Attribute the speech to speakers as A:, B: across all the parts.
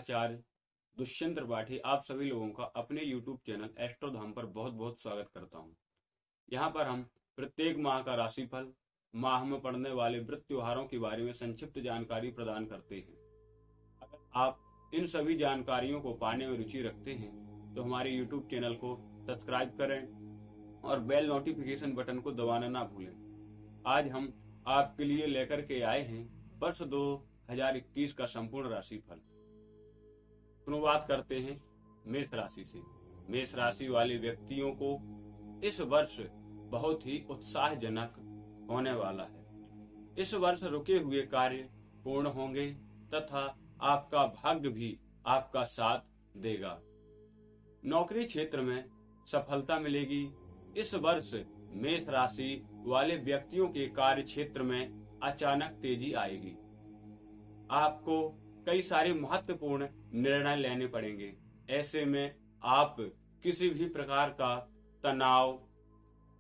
A: आचार्य दुष्यंत त्रिपाठी आप सभी लोगों का अपने YouTube चैनल एस्ट्रोधाम पर बहुत बहुत स्वागत करता हूं। यहां पर हम प्रत्येक माह का राशिफल, माह में पड़ने वाले व्रत त्योहारों के बारे में संक्षिप्त जानकारी प्रदान करते हैं। अगर आप इन सभी जानकारियों को पाने में रुचि रखते हैं तो हमारे YouTube चैनल को सब्सक्राइब करें और बेल नोटिफिकेशन बटन को दबाना ना भूलें। आज हम आपके लिए लेकर के आए हैं वर्ष 2021 का संपूर्ण राशिफल। शुरुआत करते हैं मेष राशि से। मेष राशि वाले व्यक्तियों को इस वर्ष बहुत ही उत्साहजनक होने वाला है। इस वर्ष रुके हुए कार्य पूर्ण होंगे तथा आपका भाग्य भी आपका साथ देगा। नौकरी क्षेत्र में सफलता मिलेगी। इस वर्ष मेष राशि वाले व्यक्तियों के कार्य क्षेत्र में अचानक तेजी आएगी। आपको कई सारे महत्वपूर्ण निर्णय लेने पड़ेंगे। ऐसे में आप किसी भी प्रकार का तनाव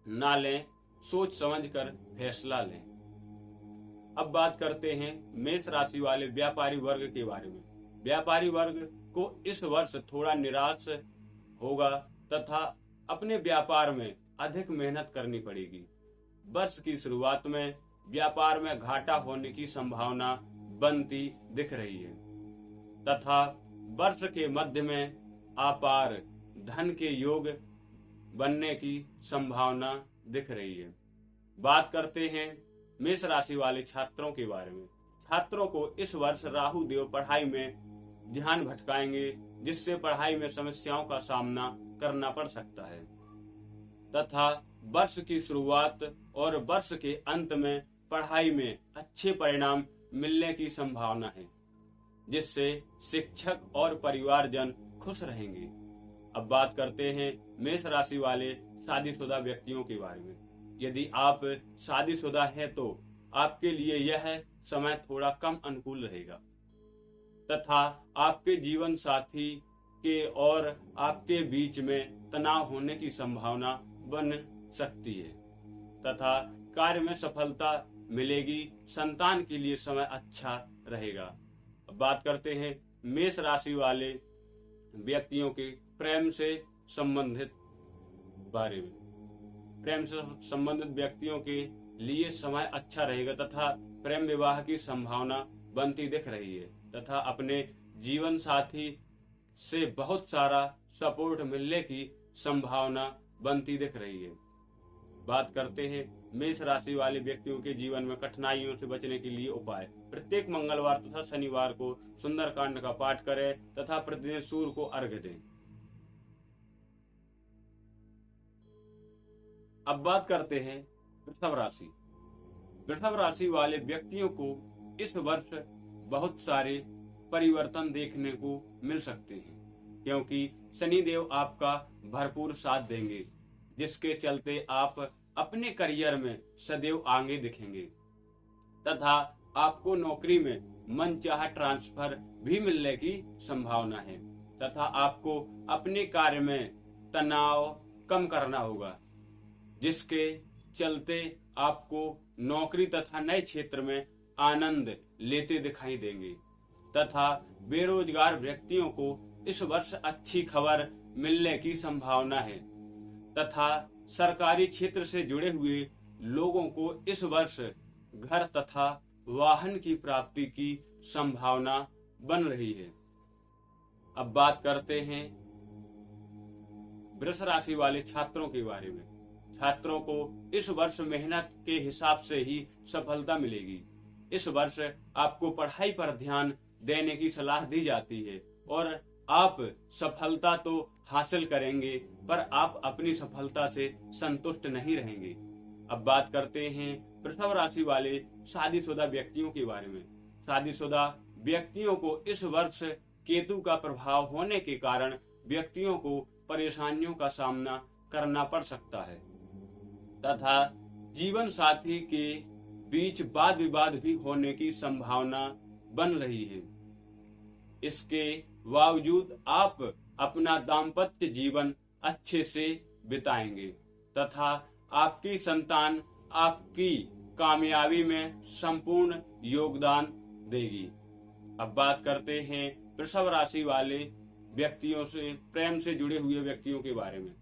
A: ना लें, सोच समझकर फैसला लें। अब बात करते हैं मेष राशि वाले व्यापारी वर्ग के बारे में। व्यापारी वर्ग को इस वर्ष थोड़ा निराश होगा तथा अपने व्यापार में अधिक मेहनत करनी पड़ेगी। वर्ष की शुरुआत में व्यापार में घाटा होने की संभावना बनती दिख रही है तथा वर्ष के मध्य में अपार धन के योग बनने की संभावना दिख रही है। बात करते हैं मेष राशि वाले छात्रों के बारे में। छात्रों को इस वर्ष राहु देव पढ़ाई में ध्यान भटकाएंगे, जिससे पढ़ाई में समस्याओं का सामना करना पड़ सकता है तथा वर्ष की शुरुआत और वर्ष के अंत में पढ़ाई में अच्छे परिणाम मिलने की संभावना है, जिससे शिक्षक और परिवारजन खुश रहेंगे। अब बात करते हैं मेष राशि वाले शादीशुदा व्यक्तियों के बारे में। यदि आप शादीशुदा हैं तो आपके लिए यह समय थोड़ा कम अनुकूल रहेगा तथा आपके जीवन साथी के और आपके बीच में तनाव होने की संभावना बन सकती है तथा कार्य में सफलता मिलेगी। संतान के लिए समय अच्छा रहेगा। अब बात करते हैं मेष राशि वाले व्यक्तियों के प्रेम से संबंधित बारे में। प्रेम से संबंधित व्यक्तियों के लिए समय अच्छा रहेगा तथा प्रेम विवाह की संभावना बनती दिख रही है तथा अपने जीवन साथी से बहुत सारा सपोर्ट मिलने की संभावना बनती दिख रही है। बात करते हैं मेष राशि वाले व्यक्तियों के जीवन में कठिनाइयों से बचने के लिए उपाय। प्रत्येक मंगलवार तथा शनिवार को सुंदरकांड का पाठ करें तथा प्रतिदिन सूर्य को अर्घ्य दें। अब बात करते हैं वृषभ राशि। वृषभ राशि वाले व्यक्तियों को इस वर्ष बहुत सारे परिवर्तन देखने को मिल सकते हैं, क्योंकि शनिदेव आपका भरपूर साथ देंगे, जिसके चलते आप अपने करियर में सदैव आगे दिखेंगे तथा आपको नौकरी में मनचाहा ट्रांसफर भी मिलने की संभावना है तथा आपको अपने कार्य में तनाव कम करना होगा, जिसके चलते आपको नौकरी तथा नए क्षेत्र में आनंद लेते दिखाई देंगे तथा बेरोजगार व्यक्तियों को इस वर्ष अच्छी खबर मिलने की संभावना है तथा सरकारी क्षेत्र से जुड़े हुए लोगों को इस वर्ष घर तथा वाहन की प्राप्ति की संभावना बन रही है। अब बात करते हैं वृष राशि वाले छात्रों के बारे में। छात्रों को इस वर्ष मेहनत के हिसाब से ही सफलता मिलेगी। इस वर्ष आपको पढ़ाई पर ध्यान देने की सलाह दी जाती है और आप सफलता तो हासिल करेंगे, पर आप अपनी सफलता से संतुष्ट नहीं रहेंगे। अब बात करते हैं वृषभ राशि वाले शादीशुदा व्यक्तियों के बारे में। शादीशुदा व्यक्तियों को इस वर्ष केतु का प्रभाव होने के कारण व्यक्तियों को परेशानियों का सामना करना पड़ सकता है तथा जीवन साथी के बीच वाद विवाद भी होने की संभावना बन रही है। इसके बावजूद आप अपना दाम्पत्य जीवन अच्छे से बिताएंगे तथा आपकी संतान आपकी कामयाबी में संपूर्ण योगदान देगी। अब बात करते हैं वृषभ राशि वाले व्यक्तियों से, प्रेम से जुड़े हुए व्यक्तियों के बारे में।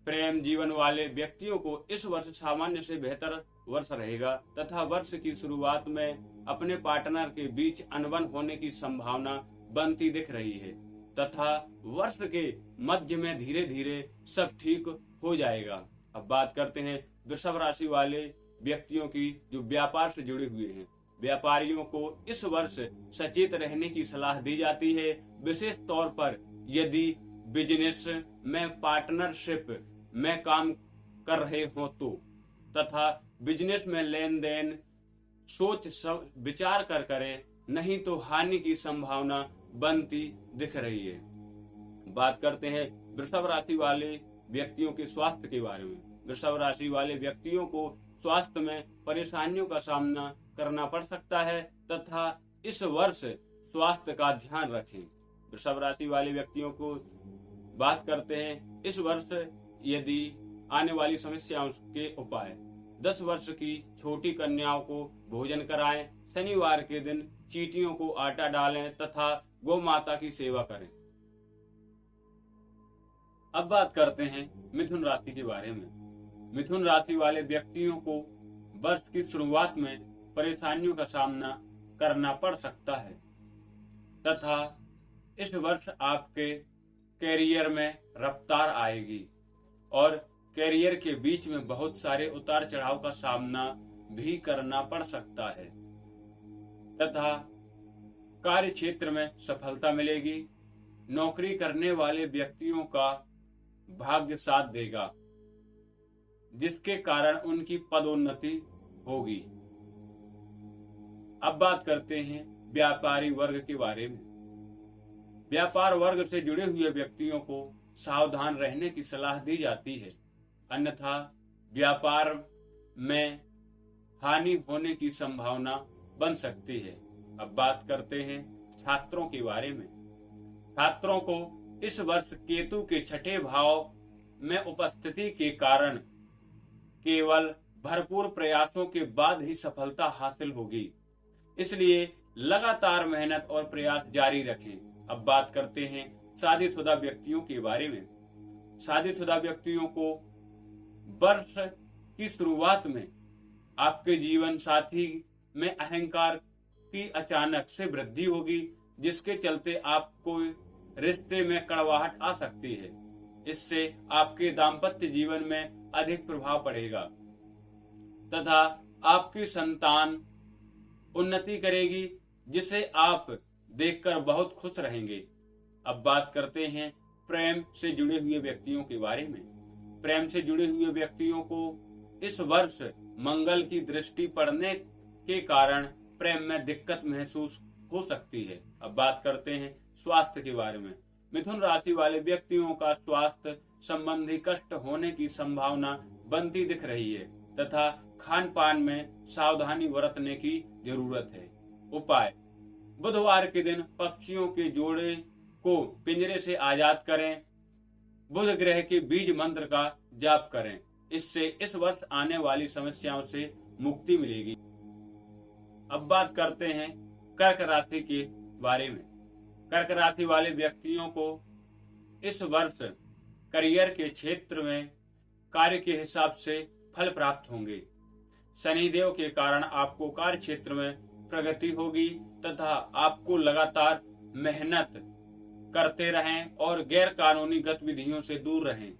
A: प्रेम जीवन वाले व्यक्तियों को इस वर्ष सामान्य से बेहतर वर्ष रहेगा तथा वर्ष की शुरुआत में अपने पार्टनर के बीच अनबन होने की संभावना बनती दिख रही है तथा वर्ष के मध्य में धीरे धीरे सब ठीक हो जाएगा। अब बात करते हैं वृषभ राशि वाले व्यक्तियों की जो व्यापार से जुड़े हुए हैं। व्यापारियों को इस वर्ष सचेत रहने की सलाह दी जाती है, विशेष तौर पर यदि बिजनेस में पार्टनरशिप में काम कर रहे हो तो, तथा बिजनेस में लेन देन सोच विचार कर करें, नहीं तो हानि की संभावना बनती दिख रही है। बात करते हैं वृषभ राशि वाले व्यक्तियों के स्वास्थ्य के बारे में। वृषभ राशि वाले व्यक्तियों को स्वास्थ्य में परेशानियों का सामना करना पड़ सकता है तथा इस वर्ष स्वास्थ्य का ध्यान रखें। वृषभ राशि वाले व्यक्तियों को बात करते हैं इस वर्ष यदि आने वाली समस्याओं के उपाय। 10 वर्ष की छोटी कन्याओं को भोजन कराएं, शनिवार के दिन चींटियों को आटा डालें तथा गौ माता की सेवा करें। अब बात करते हैं मिथुन राशि के बारे में। मिथुन राशि वाले व्यक्तियों को वर्ष की शुरुआत में परेशानियों का सामना करना पड़ सकता है तथा इस वर्ष आपके कैरियर में रफ्तार आएगी और कैरियर के बीच में बहुत सारे उतार चढ़ाव का सामना भी करना पड़ सकता है तथा कार्य क्षेत्र में सफलता मिलेगी। नौकरी करने वाले व्यक्तियों का भाग्य साथ देगा, जिसके कारण उनकी पदोन्नति होगी। अब बात करते हैं व्यापारी वर्ग के बारे में। व्यापार वर्ग से जुड़े हुए व्यक्तियों को सावधान रहने की सलाह दी जाती है, अन्यथा व्यापार में हानि होने की संभावना बन सकती है। अब बात करते हैं छात्रों के बारे में। छात्रों को इस वर्ष केतु के छठे भाव में उपस्थिति के कारण केवल भरपूर प्रयासों के बाद ही सफलता हासिल होगी, इसलिए लगातार मेहनत और प्रयास जारी रखें। अब बात करते हैं शादीशुदा व्यक्तियों के बारे में। शादीशुदा व्यक्तियों को वर्ष की शुरुआत में आपके जीवन साथी में अहंकार की अचानक से वृद्धि होगी, जिसके चलते आपको रिश्ते में कड़वाहट आ सकती है। इससे आपके दाम्पत्य जीवन में अधिक प्रभाव पड़ेगा तथा आपकी संतान उन्नति करेगी, जिसे आप देखकर बहुत खुश रहेंगे। अब बात करते हैं प्रेम से जुड़े हुए व्यक्तियों के बारे में। प्रेम से जुड़े हुए व्यक्तियों को इस वर्ष मंगल की दृष्टि पड़ने के कारण प्रेम में दिक्कत महसूस हो सकती है। अब बात करते हैं स्वास्थ्य के बारे में। मिथुन राशि वाले व्यक्तियों का स्वास्थ्य संबंधी कष्ट होने की संभावना बनती दिख रही है तथा खान पान में सावधानी बरतने की जरूरत है। उपाय: बुधवार के दिन पक्षियों के जोड़े को पिंजरे से आजाद करें, बुध ग्रह के बीज मंत्र का जाप करें। इससे इस वर्ष आने वाली समस्याओं से मुक्ति मिलेगी। अब बात करते हैं कर्क राशि के बारे में। कर्क राशि वाले व्यक्तियों को इस वर्ष करियर के क्षेत्र में कार्य के हिसाब से फल प्राप्त होंगे। शनिदेव के कारण आपको कार्य क्षेत्र में प्रगति होगी तथा आपको लगातार मेहनत करते रहें और गैर कानूनी गतिविधियों से दूर रहें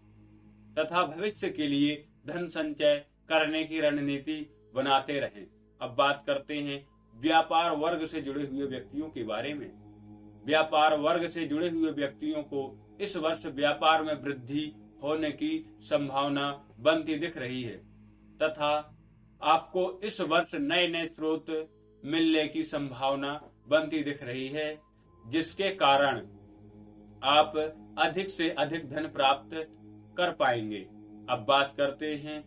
A: तथा भविष्य के लिए धन संचय करने की रणनीति बनाते रहें। अब बात करते हैं व्यापार वर्ग से जुड़े हुए व्यक्तियों के बारे में। व्यापार वर्ग से जुड़े हुए व्यक्तियों को इस वर्ष व्यापार में वृद्धि होने की संभावना बनती दिख रही है तथा आपको इस वर्ष नए नए स्रोत मिलने की संभावना बनती दिख रही है, जिसके कारण आप अधिक से अधिक धन प्राप्त कर पाएंगे। अब बात करते हैं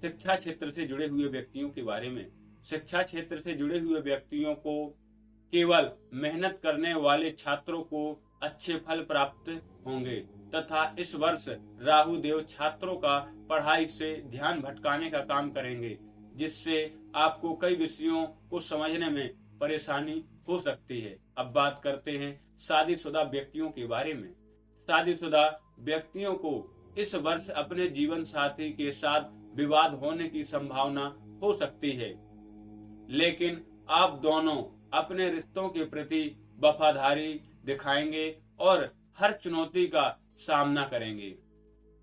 A: शिक्षा क्षेत्र से जुड़े हुए व्यक्तियों के बारे में। शिक्षा क्षेत्र से जुड़े हुए व्यक्तियों को केवल मेहनत करने वाले छात्रों को अच्छे फल प्राप्त होंगे तथा इस वर्ष राहु देव छात्रों का पढ़ाई से ध्यान भटकाने का काम करेंगे, जिससे आपको कई विषयों को समझने में परेशानी हो सकती है। अब बात करते हैं शादीशुदा व्यक्तियों के बारे में। शादीशुदा व्यक्तियों को इस वर्ष अपने जीवन साथी के साथ विवाद होने की संभावना हो सकती है, लेकिन आप दोनों अपने रिश्तों के प्रति वफादारी दिखाएंगे और हर चुनौती का सामना करेंगे।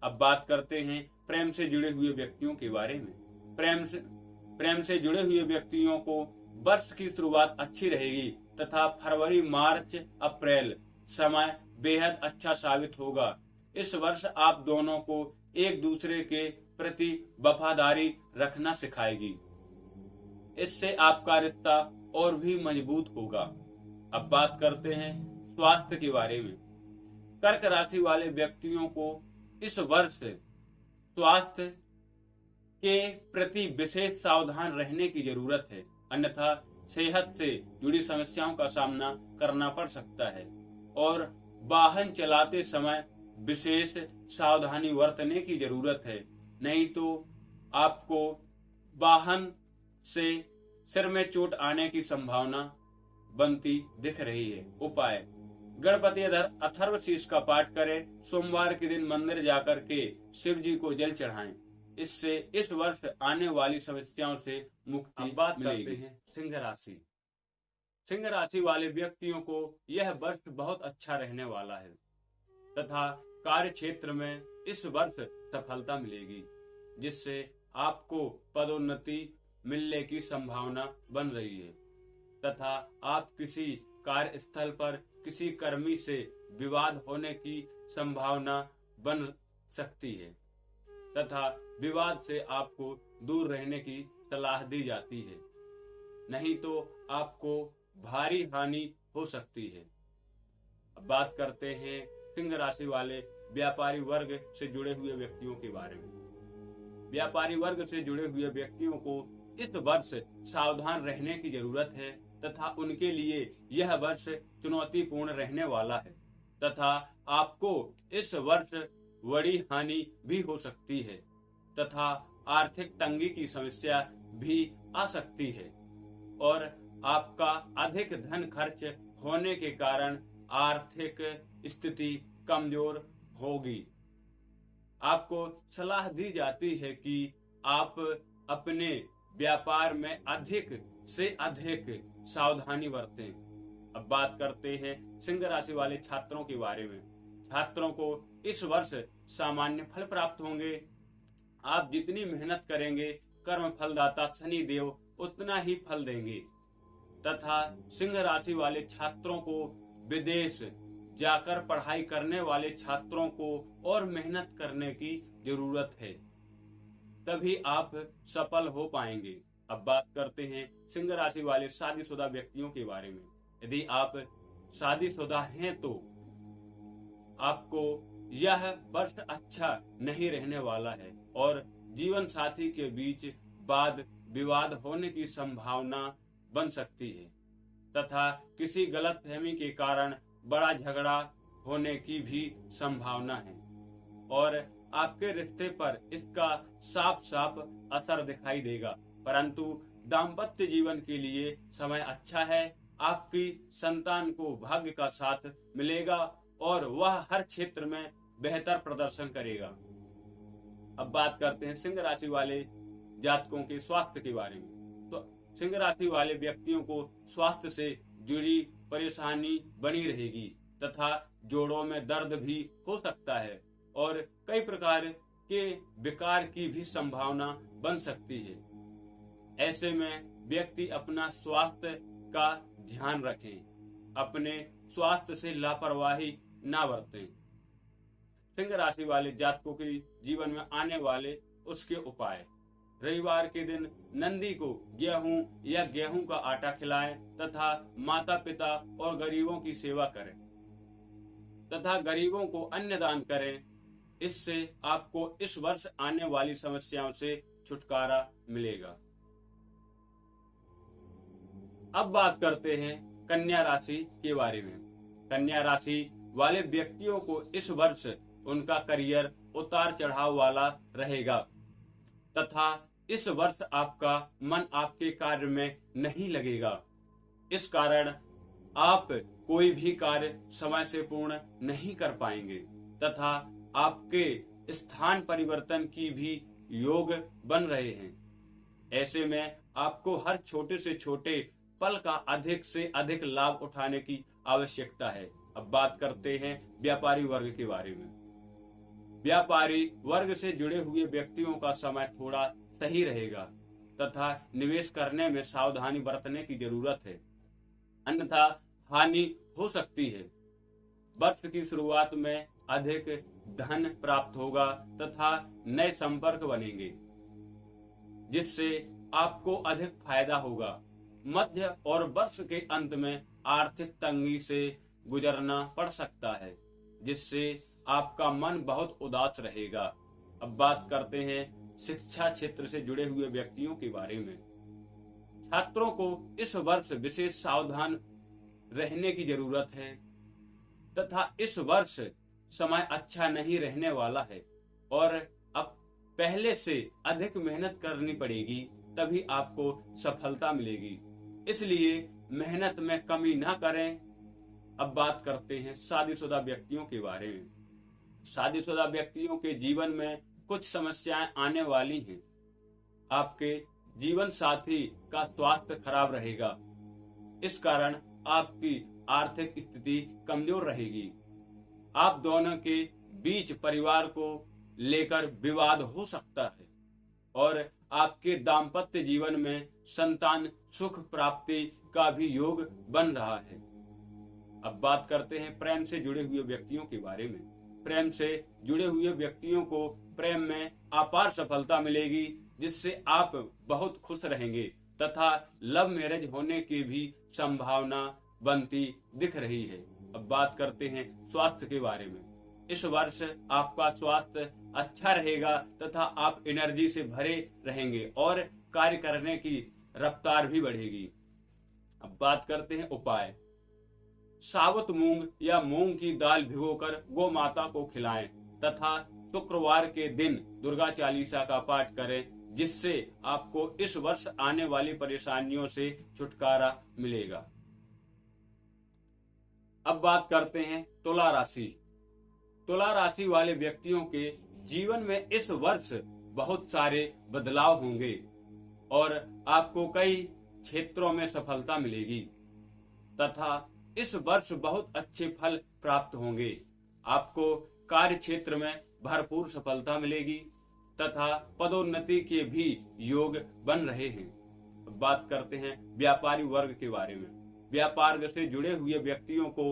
A: अब बात करते हैं प्रेम से जुड़े हुए व्यक्तियों के बारे में। प्रेम से जुड़े हुए व्यक्तियों को वर्ष की शुरुआत अच्छी रहेगी तथा फरवरी, मार्च, अप्रैल समय बेहद अच्छा साबित होगा। इस वर्ष आप दोनों को एक दूसरे के प्रति वफादारी रखना सिखाएगी। इससे आपका रिश्ता और भी मजबूत होगा। अब बात करते हैं स्वास्थ्य के बारे में। कर्क राशि वाले व्यक्तियों को इस वर्ष स्वास्थ्य के प्रति विशेष सावधान रहने की जरूरत है, अन्यथा सेहत से जुड़ी समस्याओं का सामना करना पड़ सकता है और वाहन चलाते समय विशेष सावधानी बरतने की जरूरत है, नहीं तो आपको वाहन से सिर में चोट आने की संभावना बनती दिख रही है। उपाय: गणपति अथर्वशीष का पाठ करें। सोमवार के दिन मंदिर जाकर के शिव जी को जल चढ़ाएं। इससे इस वर्ष आने वाली समस्याओं से मुक्ति मिलेगी। सिंह राशि। सिंह राशि वाले व्यक्तियों को यह वर्ष बहुत अच्छा रहने वाला है तथा कार्य क्षेत्र में इस वर्ष सफलता मिलेगी, जिससे आपको पदोन्नति मिलने की संभावना बन रही है तथा आप किसी कार्यस्थल पर किसी कर्मी से विवाद होने की संभावना बन सकती है तथा विवाद से आपको दूर रहने की सलाह दी जाती है, नहीं तो आपको भारी हानि हो सकती है। अब बात करते हैं सिंह राशि वाले व्यापारी वर्ग से जुड़े हुए व्यक्तियों के बारे में। व्यापारी वर्ग से जुड़े हुए व्यक्तियों को इस वर्ष सावधान रहने की जरूरत है तथा उनके लिए यह वर्ष चुनौतीपूर्ण रहने वाला है तथा आपको इस वर्ष बड़ी हानि भी हो सकती है तथा आर्थिक तंगी की समस्या भी आ सकती है और आपका अधिक धन खर्च होने के कारण आर्थिक स्थिति कमजोर होगी। आपको सलाह दी जाती है कि आप अपने व्यापार में अधिक से अधिक सावधानी बरतें। अब बात करते हैं सिंह राशि वाले छात्रों के बारे में। छात्रों को इस वर्ष सामान्य फल प्राप्त होंगे। आप जितनी मेहनत करेंगे कर्म फलदाता शनि देव उतना ही फल देंगे तथा सिंह राशि वाले छात्रों को विदेश जाकर पढ़ाई करने वाले छात्रों को और मेहनत करने की जरूरत है, तभी आप सफल हो पाएंगे। अब बात करते हैं सिंह राशि वाले शादीशुदा व्यक्तियों के बारे में। यदि आप शादीशुदा हैं तो आपको यह वर्ष अच्छा नहीं रहने वाला है और जीवन साथी के बीच वाद विवाद होने की संभावना बन सकती है तथा किसी गलतफहमी के कारण बड़ा झगड़ा होने की भी संभावना है और आपके रिश्ते पर इसका साफ साफ असर दिखाई देगा। परंतु दाम्पत्य जीवन के लिए समय अच्छा है। आपकी संतान को भाग्य का साथ मिलेगा और वह हर क्षेत्र में बेहतर प्रदर्शन करेगा। अब बात करते हैं सिंह राशि वाले जातकों के स्वास्थ्य के बारे में। तो सिंह राशि वाले व्यक्तियों को स्वास्थ्य से जुड़ी परेशानी बनी रहेगी तथा जोड़ों में दर्द भी हो सकता है और कई प्रकार के विकार की भी संभावना बन सकती है। ऐसे में व्यक्ति अपना स्वास्थ्य का ध्यान रखें, अपने स्वास्थ्य से लापरवाही ना बरतें। सिंह राशि वाले जातकों के जीवन में आने वाले उसके उपाय: रविवार के दिन नंदी को गेहूं या गेहूं का आटा खिलाएं तथा माता पिता और गरीबों की सेवा करें तथा गरीबों को अन्न दान करें। इससे आपको इस वर्ष आने वाली समस्याओं से छुटकारा मिलेगा। अब बात करते हैं कन्या राशि के बारे में। कन्या राशि वाले व्यक्तियों को इस वर्ष उनका करियर उतार चढ़ाव वाला रहेगा तथा इस वर्ष आपका मन आपके कार्य में नहीं लगेगा। इस कारण आप कोई भी कार्य समय से पूर्ण नहीं कर पाएंगे तथा आपके स्थान परिवर्तन की भी योग बन रहे हैं। ऐसे में आपको हर छोटे से छोटे पल का अधिक से अधिक लाभ उठाने की आवश्यकता है। अब बात करते हैं व्यापारी वर्ग के बारे में। व्यापारी वर्ग से जुड़े हुए व्यक्तियों का समय थोड़ा सही रहेगा तथा निवेश करने में सावधानी बरतने की जरूरत है, अन्यथा हानि हो सकती है। वर्ष की शुरुआत में अधिक धन प्राप्त होगा तथा नए संपर्क बनेंगे जिससे आपको अधिक फायदा होगा। मध्य और वर्ष के अंत में आर्थिक तंगी से गुजरना पड़ सकता है जिससे आपका मन बहुत उदास रहेगा। अब बात करते हैं शिक्षा क्षेत्र से जुड़े हुए व्यक्तियों के बारे में। छात्रों को इस वर्ष विशेष सावधान रहने की जरूरत है तथा इस वर्ष समय अच्छा नहीं रहने वाला है और अब पहले से अधिक मेहनत करनी पड़ेगी, तभी आपको सफलता मिलेगी। इसलिए मेहनत में कमी ना करें। अब बात करते हैं शादीशुदा व्यक्तियों के बारे में। शादीशुदा व्यक्तियों के जीवन में कुछ समस्याएं आने वाली हैं। आपके जीवन साथी का स्वास्थ्य खराब रहेगा, इस कारण आपकी आर्थिक स्थिति कमजोर रहेगी। आप दोनों के बीच परिवार को लेकर विवाद हो सकता है और आपके दाम्पत्य जीवन में संतान सुख प्राप्ति का भी योग बन रहा है। अब बात करते हैं प्रेम से जुड़े हुए व्यक्तियों के बारे में। प्रेम से जुड़े हुए व्यक्तियों को प्रेम में अपार सफलता मिलेगी जिससे आप बहुत खुश रहेंगे तथा लव मैरिज होने की भी संभावना बनती दिख रही है। अब बात करते हैं स्वास्थ्य के बारे में। इस वर्ष आपका स्वास्थ्य अच्छा रहेगा तथा आप एनर्जी से भरे रहेंगे और कार्य करने की रफ्तार भी बढ़ेगी। अब बात करते हैं उपाय। साबुत मूंग या मूंग की दाल भिगोकर गौ माता को खिलाएं तथा शुक्रवार के दिन दुर्गा चालीसा का पाठ करें जिससे आपको इस वर्ष आने वाली परेशानियों से छुटकारा मिलेगा। अब बात करते हैं तुला राशि। तुला राशि वाले व्यक्तियों के जीवन में इस वर्ष बहुत सारे बदलाव होंगे और आपको कई क्षेत्रों में सफलता मिलेगी तथा इस वर्ष बहुत अच्छे फल प्राप्त होंगे। आपको कार्य क्षेत्र में भरपूर सफलता मिलेगी तथा पदोन्नति के भी योग बन रहे हैं। बात करते हैं व्यापारी वर्ग के बारे में। व्यापार से जुड़े हुए व्यक्तियों को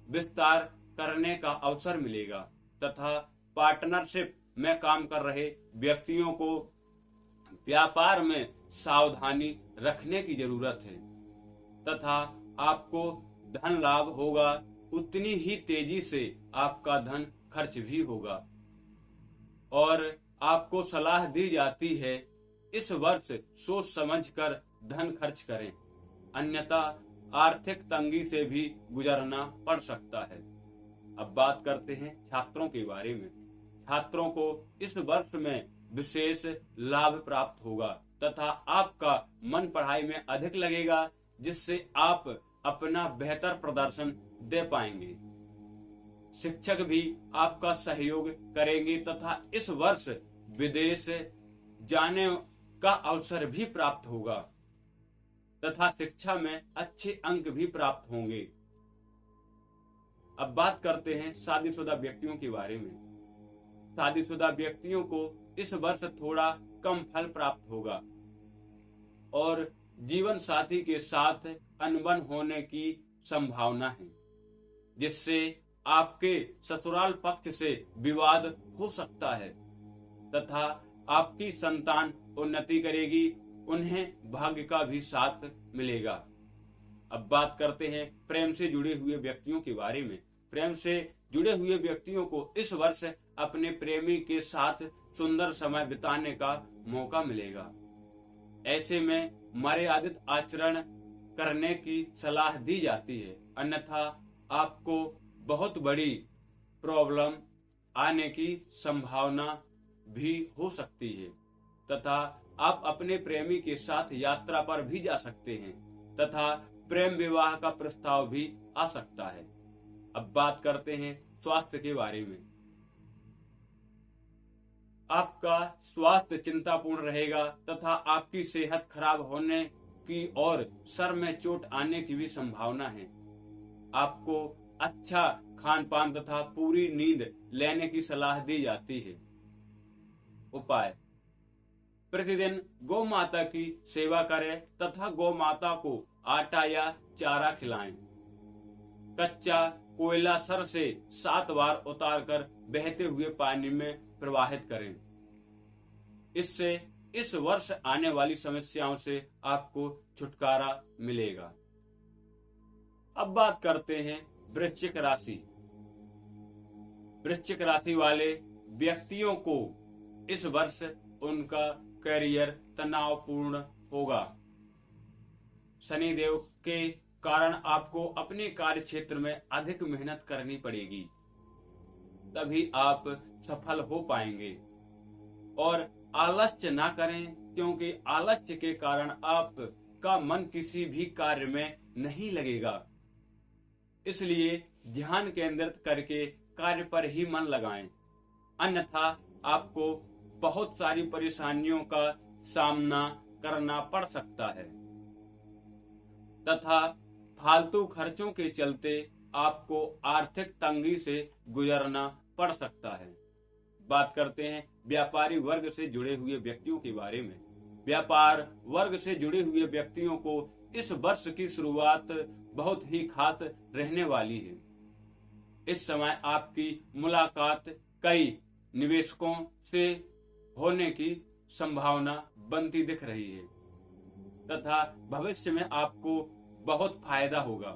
A: विस्तार करने का अवसर मिलेगा तथा पार्टनरशिप में काम कर रहे व्यक्तियों को व्यापार में सावधानी रखने की जरूरत है तथा आपको धन लाभ होगा, उतनी ही तेजी से आपका धन खर्च भी होगा और आपको सलाह दी जाती है इस वर्ष सोच समझकर धन खर्च करें, अन्यथा आर्थिक तंगी से भी गुजरना पड़ सकता है। अब बात करते हैं छात्रों के बारे में। छात्रों को इस वर्ष में विशेष लाभ प्राप्त होगा तथा आपका मन पढ़ाई में अधिक लगेगा जिससे आप अपना बेहतर प्रदर्शन दे पाएंगे। शिक्षक भी आपका सहयोग करेंगे तथा इस वर्ष विदेश जाने का अवसर भी प्राप्त होगा तथा शिक्षा में अच्छे अंक भी प्राप्त होंगे। अब बात करते हैं शादीशुदा व्यक्तियों के बारे में। शादीशुदा व्यक्तियों को इस वर्ष थोड़ा कम फल प्राप्त होगा और जीवन साथी के साथ अनबन होने की संभावना है जिससे आपके ससुराल पक्ष से विवाद हो सकता है तथा आपकी संतान उन्नति करेगी, उन्हें भाग्य का भी साथ मिलेगा। अब बात करते हैं प्रेम से जुड़े हुए व्यक्तियों के बारे में। प्रेम से जुड़े हुए व्यक्तियों को इस वर्ष अपने प्रेमी के साथ सुंदर समय बिताने का मौका मिलेगा। ऐसे में मर्यादित आचरण करने की सलाह दी जाती है, अन्यथा आपको बहुत बड़ी प्रॉब्लम आने की संभावना भी हो सकती है तथा आप अपने प्रेमी के साथ यात्रा पर भी जा सकते हैं तथा प्रेम विवाह का प्रस्ताव भी आ सकता है। अब बात करते हैं स्वास्थ्य के बारे में। आपका स्वास्थ्य चिंतापूर्ण रहेगा तथा आपकी सेहत खराब होने की और सर में चोट आने की भी संभावना है। आपको अच्छा खान पान तथा पूरी नींद लेने की सलाह दी जाती है। उपाय: प्रतिदिन गौ माता की सेवा करें तथा गौ माता को आटा या चारा खिलाएं। कच्चा कोयला सर से 7 बार उतारकर बहते हुए पानी में प्रवाहित करें। इससे इस वर्ष आने वाली समस्याओं से आपको छुटकारा मिलेगा। अब बात करते हैं वृश्चिक राशि। वृश्चिक राशि वाले व्यक्तियों को इस वर्ष उनका करियर तनावपूर्ण होगा। शनिदेव के कारण आपको अपने कार्य क्षेत्र में अधिक मेहनत करनी पड़ेगी, तभी आप सफल हो पाएंगे। और आलस्य ना करें, क्योंकि आलस्य के कारण आपका मन किसी भी कार्य में नहीं लगेगा। इसलिए ध्यान केंद्रित करके कार्य पर ही मन लगाएं, अन्यथा आपको बहुत सारी परेशानियों का सामना करना पड़ सकता है तथा फालतू खर्चों के चलते आपको आर्थिक तंगी से गुजरना पड़ सकता है। बात करते हैं व्यापारी वर्ग से जुड़े हुए व्यक्तियों के बारे में। व्यापार वर्ग से जुड़े हुए व्यक्तियों को इस वर्ष की शुरुआत बहुत ही खास रहने वाली है। इस समय आपकी मुलाकात कई निवेशकों से होने की संभावना बनती दिख रही है तथा भविष्य में आपको बहुत फायदा होगा।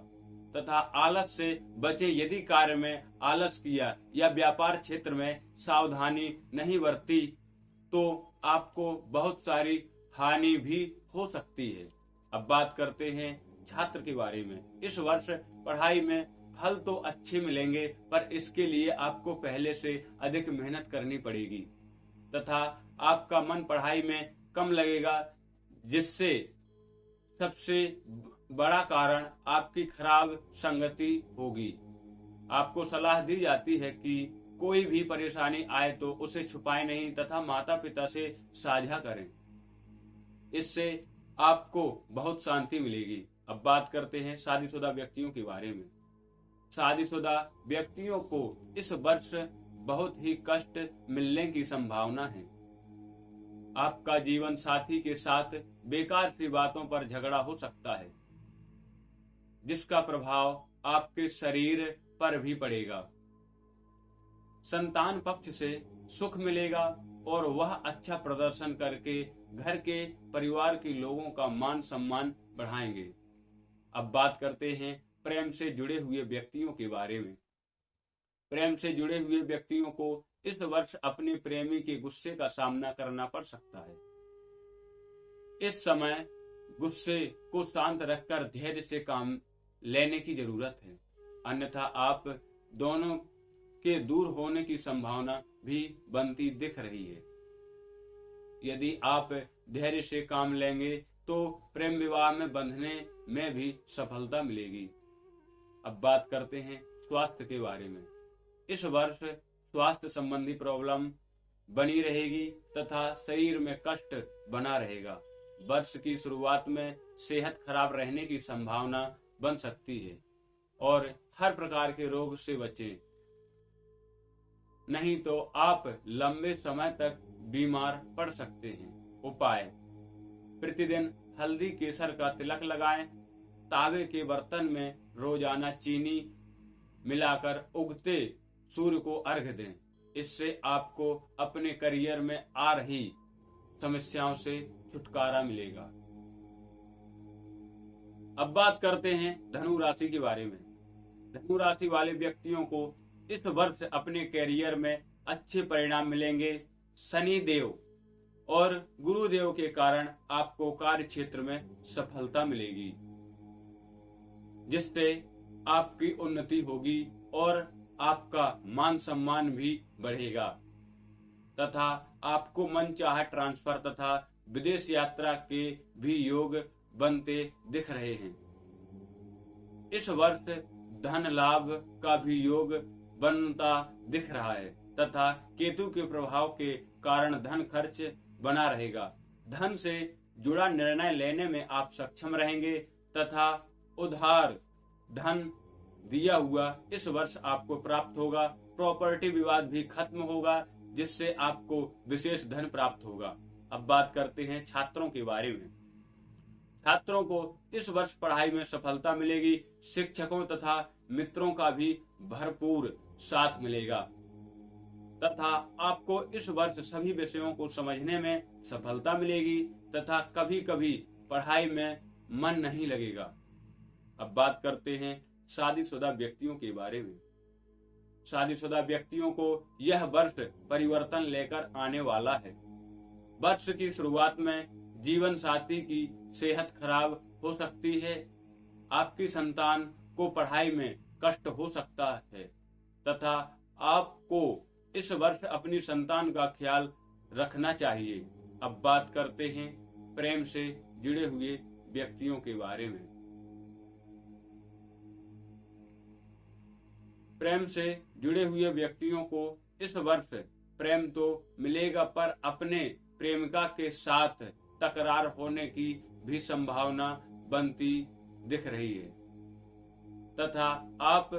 A: तथा आलस से बचे। यदि कार्य में आलस किया या व्यापार क्षेत्र में सावधानी नहीं बरती तो आपको बहुत सारी हानि भी हो सकती है। अब बात करते हैं छात्र के बारे में। इस वर्ष पढ़ाई में फल तो अच्छे मिलेंगे, पर इसके लिए आपको पहले से अधिक मेहनत करनी पड़ेगी तथा आपका मन पढ़ाई में कम लगेगा, जिससे सबसे बड़ा कारण आपकी खराब संगति होगी। आपको सलाह दी जाती है कि कोई भी परेशानी आए तो उसे छुपाए नहीं तथा माता पिता से साझा करें, इससे आपको बहुत शांति मिलेगी। अब बात करते हैं शादीशुदा व्यक्तियों के बारे में। शादीशुदा व्यक्तियों को इस वर्ष बहुत ही कष्ट मिलने की संभावना है। आपका जीवन साथी के साथ बेकार सी बातों पर झगड़ा हो सकता है, जिसका प्रभाव आपके शरीर पर भी पड़ेगा। संतान पक्ष से सुख मिलेगा और वह अच्छा प्रदर्शन करके घर के परिवार के लोगों का मान सम्मान बढ़ाएंगे। अब बात करते हैं प्रेम से जुड़े हुए व्यक्तियों के बारे में। प्रेम से जुड़े हुए व्यक्तियों को इस वर्ष अपने प्रेमी के गुस्से का सामना करना पड़ सकता है। इस समय गुस्से को शांत रखकर धैर्य से काम लेने की जरूरत है, अन्यथा आप दोनों के दूर होने की संभावना भी बनती दिख रही है। यदि आप धैर्य से काम लेंगे तो प्रेम विवाह में बंधने में भी सफलता मिलेगी। अब बात करते हैं स्वास्थ्य के बारे में। इस वर्ष स्वास्थ्य संबंधी प्रॉब्लम बनी रहेगी तथा शरीर में कष्ट बना रहेगा। वर्ष की शुरुआत में सेहत खराब रहने की संभावना बन सकती है और हर प्रकार के रोग से बचें, नहीं तो आप लंबे समय तक बीमार पड़ सकते हैं। उपाय: प्रतिदिन हल्दी केसर का तिलक लगाएं। तांबे के बर्तन में रोजाना चीनी मिलाकर उगते सूर्य को अर्घ्य दें। इससे आपको अपने करियर में आ रही समस्याओं से छुटकारा मिलेगा। अब बात करते हैं धनु राशि के बारे में। धनु राशि वाले व्यक्तियों को इस वर्ष अपने करियर में अच्छे परिणाम मिलेंगे। शनि देव और गुरुदेव के कारण आपको कार्य क्षेत्र में सफलता मिलेगी, जिससे आपकी उन्नति होगी और आपका मान सम्मान भी बढ़ेगा तथा आपको मनचाहा ट्रांसफर तथा विदेश यात्रा के भी योग बनते दिख रहे हैं। इस वर्ष धन लाभ का भी योग बनता दिख रहा है तथा केतु के प्रभाव के कारण धन खर्च बना रहेगा। धन से जुड़ा निर्णय लेने में आप सक्षम रहेंगे तथा उधार धन दिया हुआ इस वर्ष आपको प्राप्त होगा। प्रॉपर्टी विवाद भी खत्म होगा जिससे आपको विशेष धन प्राप्त होगा। अब बात करते हैं छात्रों के बारे में। छात्रों को इस वर्ष पढ़ाई में सफलता मिलेगी। शिक्षकों तथा मित्रों का भी भरपूर साथ मिलेगा तथा आपको इस वर्ष सभी विषयों को समझने में सफलता मिलेगी तथा कभी कभी पढ़ाई में मन नहीं लगेगा। अब बात करते हैं शादीशुदा व्यक्तियों के बारे में। शादीशुदा व्यक्तियों को यह वर्ष परिवर्तन लेकर आने वाला है। वर्ष की शुरुआत में जीवन साथी की सेहत खराब हो सकती है। आपकी संतान को पढ़ाई में कष्ट हो सकता है तथा आपको इस वर्ष अपनी संतान का ख्याल रखना चाहिए। अब बात करते हैं प्रेम से जुड़े हुए व्यक्तियों के बारे में। प्रेम से जुड़े हुए व्यक्तियों को इस वर्ष प्रेम तो मिलेगा पर अपने प्रेमिका के साथ तकरार होने की भी संभावना बनती दिख रही है तथा आप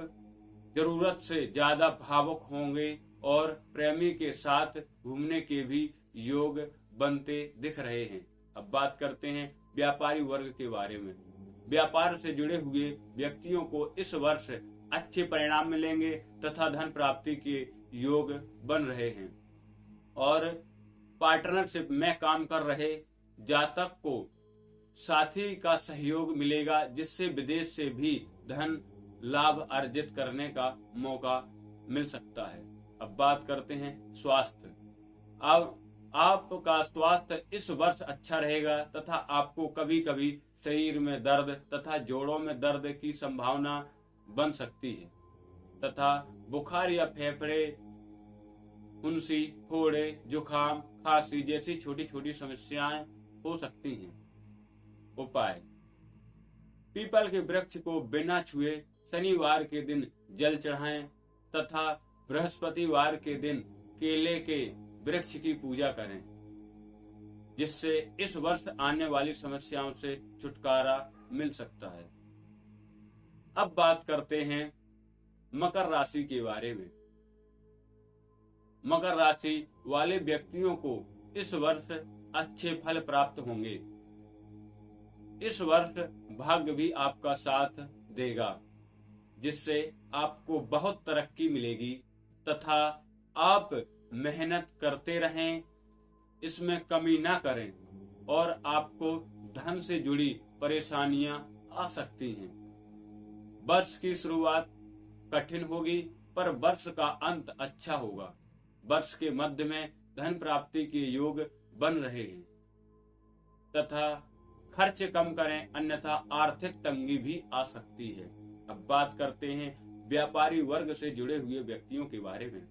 A: जरूरत से ज्यादा भावुक होंगे और प्रेमी के साथ घूमने के भी योग बनते दिख रहे हैं। अब बात करते हैं व्यापारी वर्ग के बारे में। व्यापार से जुड़े हुए व्यक्तियों को इस वर्ष अच्छे परिणाम मिलेंगे तथा धन प्राप्ति के योग बन रहे हैं और पार्टनरशिप में काम कर रहे जातक को साथी का सहयोग मिलेगा जिससे विदेश से भी धन लाभ अर्जित करने का मौका मिल सकता है। अब बात करते हैं स्वास्थ्य। अब आपका स्वास्थ्य इस वर्ष अच्छा रहेगा तथा आपको कभी कभी शरीर में दर्द तथा जोड़ों में दर्द की संभावना बन सकती है तथा बुखार या फेफड़े, फुंसी, फोड़े, जुखाम, खांसी जैसी छोटी छोटी समस्याएं हो सकती हैं। उपाय: पीपल के वृक्ष को बिना छुए शनिवार के दिन जल चढ़ाएं तथा बृहस्पतिवार के दिन केले के वृक्ष की पूजा करें जिससे इस वर्ष आने वाली समस्याओं से छुटकारा मिल सकता है। अब बात करते हैं मकर राशि के बारे में। मकर राशि वाले व्यक्तियों को इस वर्ष अच्छे फल प्राप्त होंगे। इस वर्ष भाग्य भी आपका साथ देगा जिससे आपको बहुत तरक्की मिलेगी तथा आप मेहनत करते रहें, इसमें कमी ना करें और आपको धन से जुड़ी परेशानियां आ सकती हैं। वर्ष की शुरुआत कठिन होगी पर वर्ष का अंत अच्छा होगा। वर्ष के मध्य में धन प्राप्ति के योग बन रहे हैं तथा खर्च कम करें अन्यथा आर्थिक तंगी भी आ सकती है। अब बात करते हैं व्यापारी वर्ग से जुड़े हुए व्यक्तियों के बारे में।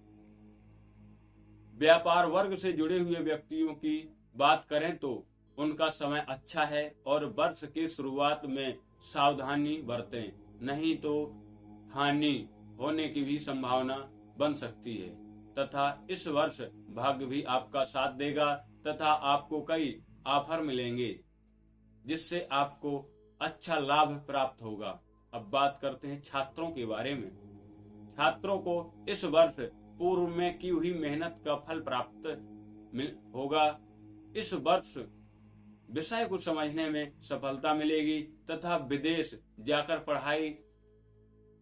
A: व्यापार वर्ग से जुड़े हुए व्यक्तियों की बात करें तो उनका समय अच्छा है और वर्ष के शुरुआत में सावधानी बरतें, नहीं तो हानि होने की भी संभावना बन सकती है तथा इस वर्ष भाग्य भी आपका साथ देगा तथा आपको कई ऑफर मिलेंगे जिससे आपको अच्छा लाभ प्राप्त होगा। अब बात करते हैं छात्रों के बारे में। छात्रों को इस वर्ष पूर्व में की हुई मेहनत का फल प्राप्त होगा। इस वर्ष विषय को समझने में सफलता मिलेगी तथा विदेश जाकर पढ़ाई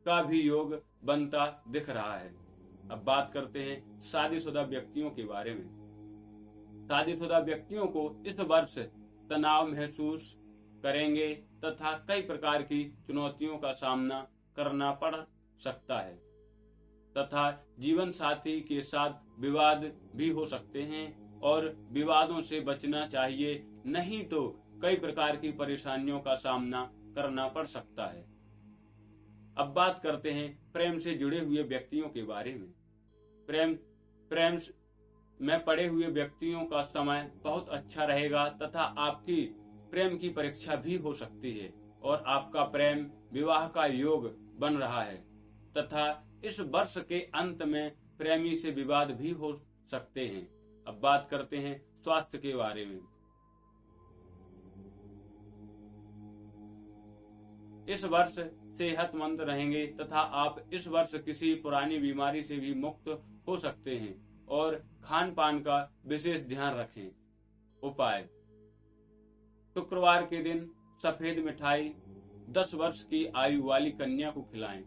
A: का भी योग बनता दिख रहा है। अब बात करते हैं शादीशुदा व्यक्तियों के बारे में। शादीशुदा व्यक्तियों को इस वर्ष तनाव महसूस करेंगे तथा कई प्रकार की चुनौतियों का सामना करना पड़ सकता है तथा जीवन साथी के साथ विवाद भी हो सकते हैं और विवादों से बचना चाहिए, नहीं तो कई प्रकार की परेशानियों का सामना करना पड़ सकता है। अब बात करते हैं प्रेम से जुड़े हुए व्यक्तियों के बारे में। प्रेम में पड़े हुए व्यक्तियों का समय बहुत अच्छा रहेगा तथा आपकी प्रेम की परीक्षा भी हो सकती है और आपका प्रेम विवाह का योग बन रहा है तथा इस वर्ष के अंत में प्रेमी से विवाद भी हो सकते हैं। अब बात करते हैं स्वास्थ्य के बारे में। इस वर्ष सेहतमंद रहेंगे तथा आप इस वर्ष किसी पुरानी बीमारी से भी मुक्त हो सकते हैं और खान पान का विशेष ध्यान रखें। उपाय: शुक्रवार के दिन सफेद मिठाई 10 वर्ष की आयु वाली कन्या को खिलाएं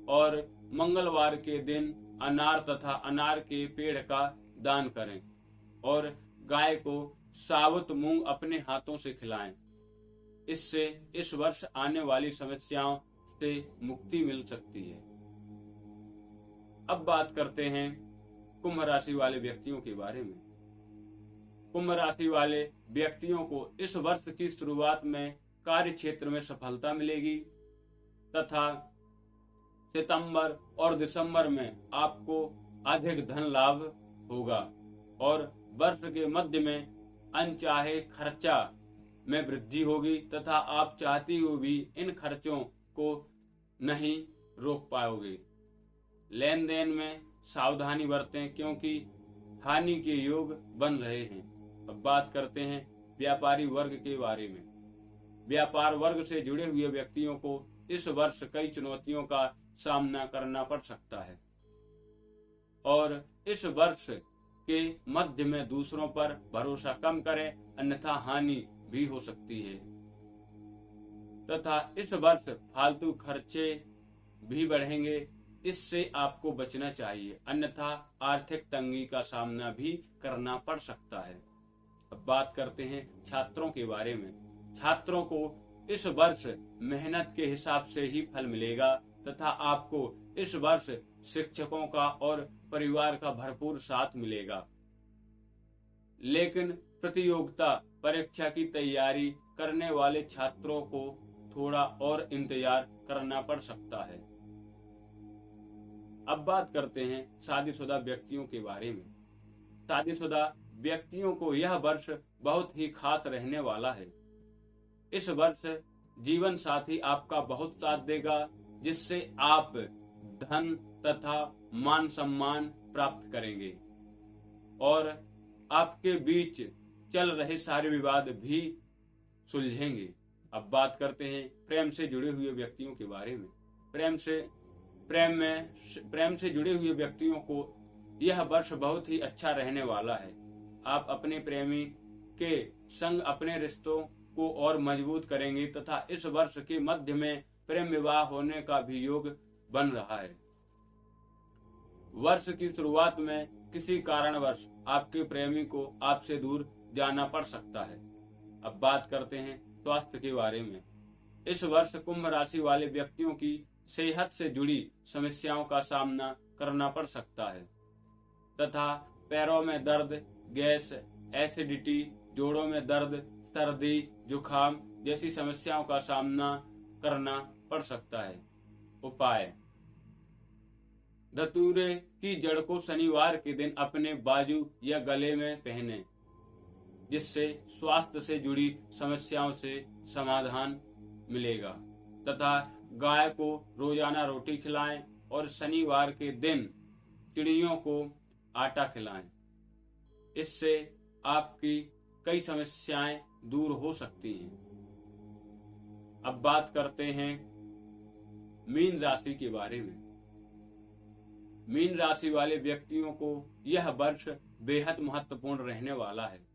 A: और मंगलवार के दिन अनार तथा अनार के पेड़ का दान करें और गाय को साबुत मूंग अपने हाथों से खिलाएं। इससे इस वर्ष आने वाली समस्याओं से मुक्ति मिल सकती है। अब बात करते हैं कुंभ राशि वाले व्यक्तियों के बारे में। कुंभ राशि वाले व्यक्तियों को इस वर्ष की शुरुआत में कार्य क्षेत्र में सफलता मिलेगी तथा सितंबर और दिसंबर में आपको अधिक धन लाभ होगा और वर्ष के मध्य में अनचाहे खर्चा में वृद्धि होगी तथा आप चाहती हुई भी इन खर्चों को नहीं रोक पाओगे। लेन देन में सावधानी बरतें क्योंकि हानि के योग बन रहे हैं। अब बात करते हैं व्यापारी वर्ग के बारे में। व्यापार वर्ग से जुड़े हुए व्यक्तियों को इस वर्ष कई चुनौतियों का सामना करना पड़ सकता है और इस वर्ष के मध्य में दूसरों पर भरोसा कम करें, अन्यथा हानि भी हो सकती है तथा इस वर्ष फालतू खर्चे भी बढ़ेंगे। इससे आपको बचना चाहिए, अन्यथा आर्थिक तंगी का सामना भी करना पड़ सकता है। अब बात करते हैं छात्रों के बारे में। छात्रों को इस वर्ष मेहनत के हिसाब से ही फल मिलेगा तथा आपको इस वर्ष शिक्षकों का और परिवार का भरपूर साथ मिलेगा। लेकिन प्रतियोगिता परीक्षा की तैयारी करने वाले छात्रों को थोड़ा और इंतजार करना पड़ सकता है। अब बात करते हैं शादीशुदा व्यक्तियों के बारे में। शादीशुदा व्यक्तियों को यह वर्ष बहुत ही खास रहने वाला है। इस वर्ष जीवन साथी आपका बहुत साथ देगा, जिससे आप धन तथा मान सम्मान प्राप्त करेंगे और आपके बीच चल रहे सारे विवाद भी सुलझेंगे। अब बात करते हैं प्रेम से जुड़े हुए व्यक्तियों के बारे में। प्रेम से जुड़े हुए व्यक्तियों को यह वर्ष बहुत ही अच्छा रहने वाला है। आप अपने प्रेमी के संग अपने रिश्तों को और मजबूत करेंगे तथा इस वर्ष के मध्य में प्रेम विवाह होने का भी योग बन रहा है। वर्ष की शुरुआत में किसी कारणवश आपके प्रेमी को आपसे दूर जाना पड़ सकता है। अब बात करते हैं स्वास्थ्य के बारे में। इस वर्ष कुंभ राशि वाले व्यक्तियों की सेहत से जुड़ी समस्याओं का सामना करना पड़ सकता है तथा पैरों में दर्द, गैस, एसिडिटी, जोड़ों में दर्द, सर्दी, जुखाम जैसी समस्याओं का सामना करना पड़ सकता है। उपाय: धतूरे की जड़ को शनिवार के दिन अपने बाजू या गले में पहने, जिससे स्वास्थ्य से जुड़ी समस्याओं से समाधान मिलेगा तथा गाय को रोजाना रोटी खिलाएं और शनिवार के दिन चिड़ियों को आटा खिलाएं। इससे आपकी कई समस्याएं दूर हो सकती हैं। अब बात करते हैं मीन राशि के बारे में। मीन राशि वाले व्यक्तियों को यह वर्ष बेहद महत्वपूर्ण रहने वाला है।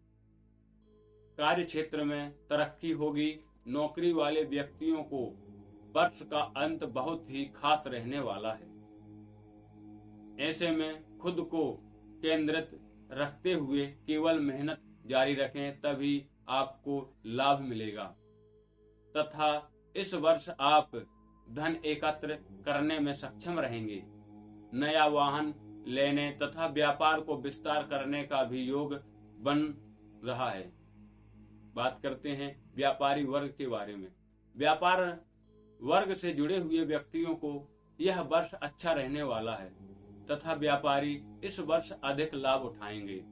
A: कार्य क्षेत्र में तरक्की होगी। नौकरी वाले व्यक्तियों को वर्ष का अंत बहुत ही खास रहने वाला है। ऐसे में खुद को केंद्रित रखते हुए केवल मेहनत जारी रखें, तभी आपको लाभ मिलेगा तथा इस वर्ष आप धन एकत्र करने में सक्षम रहेंगे। नया वाहन लेने तथा व्यापार को विस्तार करने का भी योग बन रहा है। बात करते हैं व्यापारी वर्ग के बारे में। व्यापार वर्ग से जुड़े हुए व्यक्तियों को यह वर्ष अच्छा रहने वाला है तथा व्यापारी इस वर्ष अधिक लाभ उठाएंगे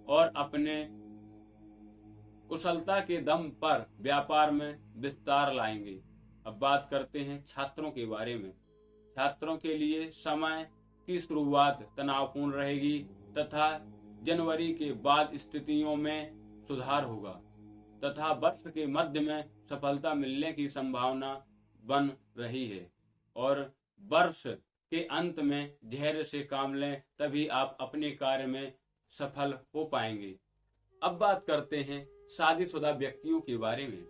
A: और अपने कुशलता के दम पर व्यापार में विस्तार लाएंगे। अब बात करते हैं छात्रों के बारे में। छात्रों के लिए समय की शुरुआत तनावपूर्ण रहेगी तथा जनवरी के बाद स्थितियों में सुधार होगा तथा वर्ष के मध्य में सफलता मिलने की संभावना बन रही है और वर्ष के अंत में धैर्य से काम लें, तभी आप अपने कार्य में सफल हो पाएंगे। अब बात करते हैं शादीशुदा व्यक्तियों के बारे में।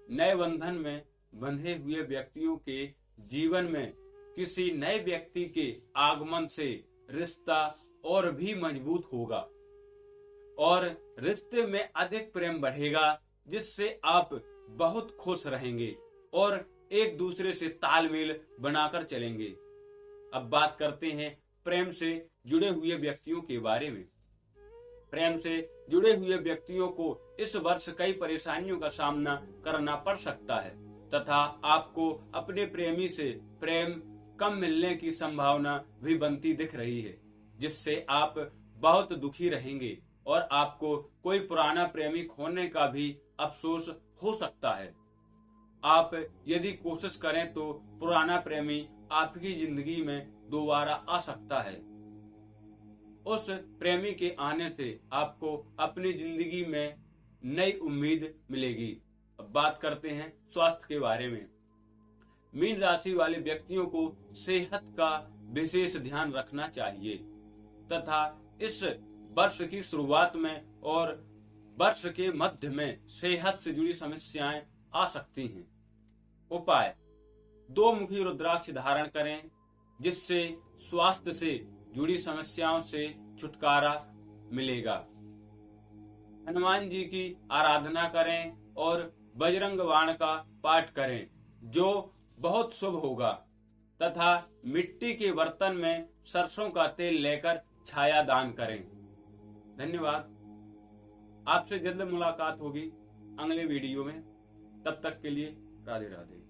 A: नए बंधन में बंधे हुए व्यक्तियों के जीवन में किसी नए व्यक्ति के आगमन से रिश्ता और भी मजबूत होगा और रिश्ते में अधिक प्रेम बढ़ेगा, जिससे आप बहुत खुश रहेंगे और एक दूसरे से तालमेल बनाकर चलेंगे। अब बात करते हैं प्रेम से जुड़े हुए व्यक्तियों के बारे में। प्रेम से जुड़े हुए व्यक्तियों को इस वर्ष कई परेशानियों का सामना करना पड़ सकता है तथा आपको अपने प्रेमी से प्रेम कम मिलने की संभावना भी बनती दिख रही है, जिससे आप बहुत दुखी रहेंगे और आपको कोई पुराना प्रेमी खोने का भी अफसोस हो सकता है। आप यदि कोशिश करें तो पुराना प्रेमी आपकी जिंदगी में दोबारा आ सकता है। उस प्रेमी के आने से आपको अपनी जिंदगी में नई उम्मीद मिलेगी। अब बात करते हैं स्वास्थ्य के बारे में। मीन राशि वाले व्यक्तियों को सेहत का विशेष ध्यान रखना चाहिए तथा इस वर्ष की शुरुआत में और वर्ष के मध्य में सेहत से जुड़ी समस्याएं आ सकती हैं। उपाय: 2 मुखी रुद्राक्ष धारण करें, जिससे स्वास्थ्य से जुड़ी समस्याओं से छुटकारा मिलेगा। हनुमान जी की आराधना करें और बजरंग बाण का पाठ करें, जो बहुत शुभ होगा तथा मिट्टी के बर्तन में सरसों का तेल लेकर छाया दान करें। धन्यवाद। आपसे जल्द मुलाकात होगी अगले वीडियो में। तब तक के लिए राधे राधे।